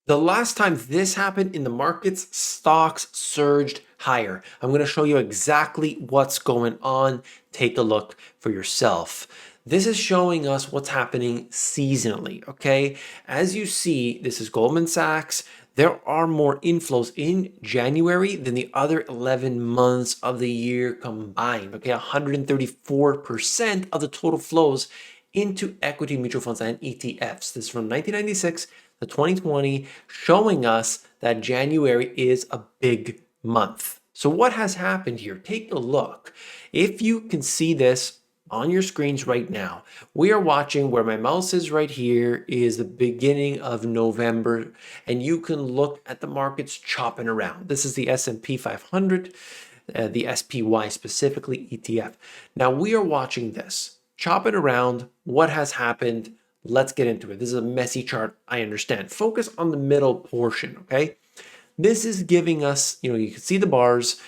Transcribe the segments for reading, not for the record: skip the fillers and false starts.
The last time this happened in the markets, stocks surged higher. I'm going to show you exactly what's going on. Take a look for yourself. This is showing us what's happening seasonally, okay? As you see, this is Goldman Sachs. There are more inflows in January than the other 11 months of the year combined, okay? 134% of the total flows into equity mutual funds and ETFs. This is from 1996 to 2020, showing us that January is a big month. So what has happened here? Take a look. If you can see this on your screens right now, we are watching where my mouse is right here is the beginning of November, and you can look at the markets chopping around. This is the S&P 500, the SPY specifically ETF. Now we are watching this, chopping around. What has happened? Let's get into it. This is a messy chart, I understand. Focus on the middle portion, okay? This is giving us, you can see the bars.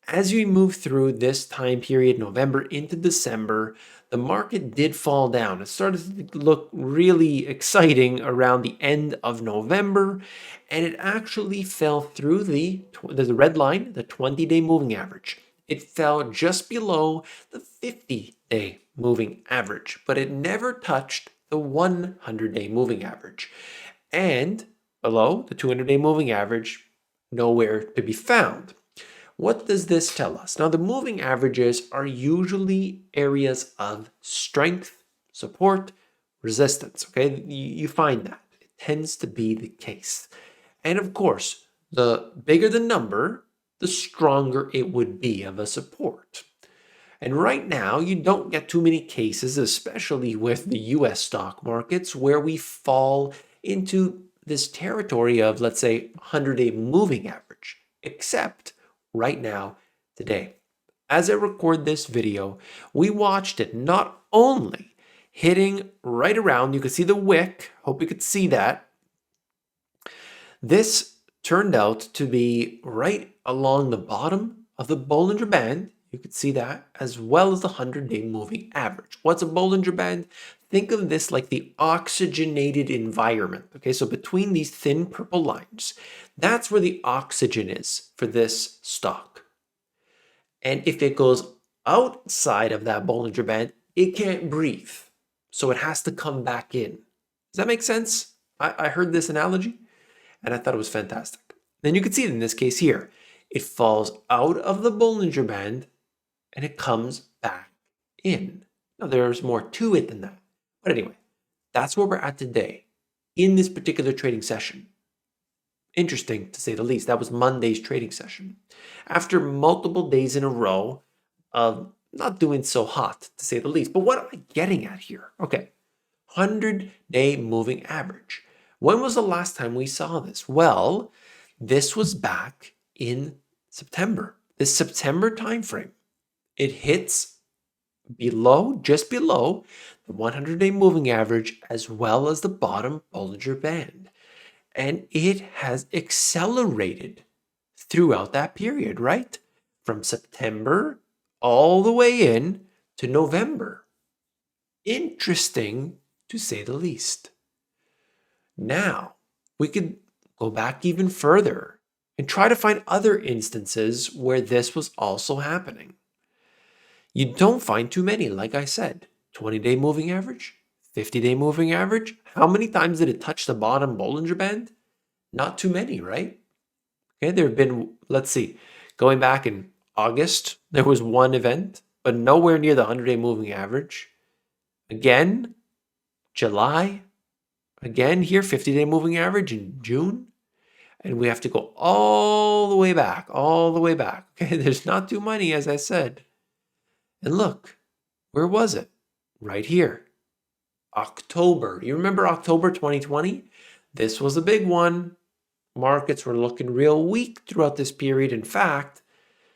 As we move through this time period, November into December, the market did fall down. It started to look really exciting around the end of November, and it actually fell through there's a red line, the 20-day moving average. It fell just below the 50-day moving average, but it never touched the 100-day moving average. And below the 200-day moving average, nowhere to be found. What does this tell us? Now, the moving averages are usually areas of strength, support, resistance, okay? You find that. It tends to be the case. And of course, the bigger the number, the stronger it would be of a support. And right now, you don't get too many cases, especially with the US stock markets, where we fall into this territory of, let's say, 100-day moving average, except right now, today. As I record this video, we watched it not only hitting right around, you can see the wick, hope you could see that. This turned out to be right along the bottom of the Bollinger Band. You could see that, as well as the 100-day moving average. What's a Bollinger Band? Think of this like the oxygenated environment. Okay, so between these thin purple lines, that's where the oxygen is for this stock. And if it goes outside of that Bollinger Band, it can't breathe. So it has to come back in. Does that make sense? I heard this analogy and I thought it was fantastic. Then you can see it in this case here. It falls out of the Bollinger Band and it comes back in. Now, there's more to it than that. But anyway, that's where we're at today in this particular trading session. Interesting, to say the least. That was Monday's trading session. After multiple days in a row of not doing so hot, to say the least. But what am I getting at here? Okay, 100-day moving average. When was the last time we saw this? Well, this was back in September. This September timeframe. It hits below, just below the 100-day moving average, as well as the bottom Bollinger Band. And it has accelerated throughout that period, right? From September all the way in to November. Interesting, to say the least. Now, we could go back even further and try to find other instances where this was also happening. You don't find too many, like I said. 20-day moving average, 50-day moving average. How many times did it touch the bottom Bollinger Band? Not too many, right? Okay, there have been, let's see, going back in August, there was one event, but nowhere near the 100-day moving average. Again, July. Again, here, 50-day moving average in June. And we have to go all the way back, all the way back. Okay, there's not too many, as I said. And look, where was it? Right here. October. You remember October 2020? This was a big one. Markets were looking real weak throughout this period. In fact,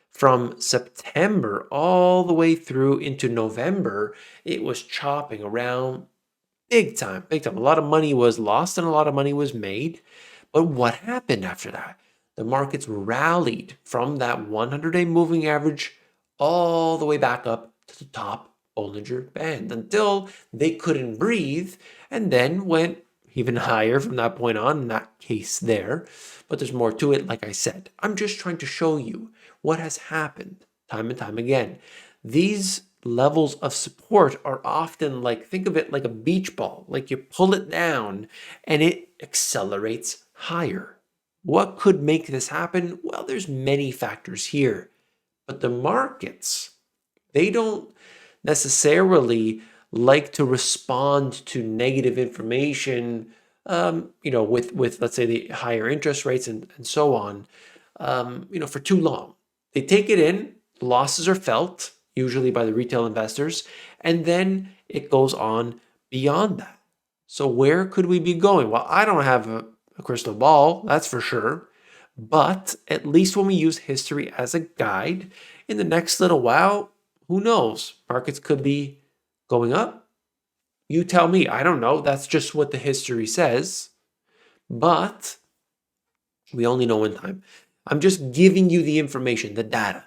from September all the way through into November, it was chopping around big time, big time. A lot of money was lost and a lot of money was made. But what happened after that? The markets rallied from that 100-day moving average all the way back up to the top Bollinger Band until they couldn't breathe and then went even higher from that point on in that case there. But there's more to it, like I said. I'm just trying to show you what has happened time and time again. These levels of support are often like, think of it like a beach ball, like you pull it down and it accelerates higher. What could make this happen? Well, there's many factors here, but the markets, they don't necessarily like to respond to negative information, with let's say the higher interest rates and so on, for too long. They take it in, losses are felt, usually by the retail investors, and then it goes on beyond that. So where could we be going? Well, I don't have a crystal ball, that's for sure. But at least when we use history as a guide, in the next little while, who knows? Markets could be going up. You tell me. I don't know. That's just what the history says. But we only know in time. I'm just giving you the information, the data.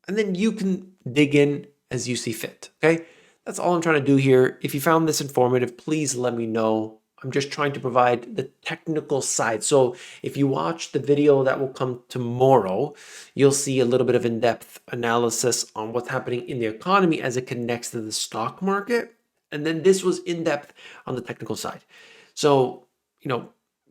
And then you can dig in as you see fit. Okay? That's all I'm trying to do here. If you found this informative, please let me know. I'm just trying to provide the technical side. So if you watch the video that will come tomorrow, you'll see a little bit of in-depth analysis on what's happening in the economy as it connects to the stock market. And then this was in-depth on the technical side. So,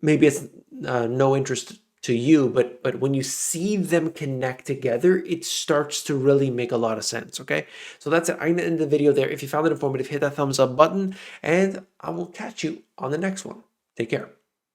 maybe it's no interest to you, but when you see them connect together, it starts to really make a lot of sense, okay? So that's it. I'm gonna end the video there. If you found it informative, hit that thumbs up button, and I will catch you on the next one. Take care.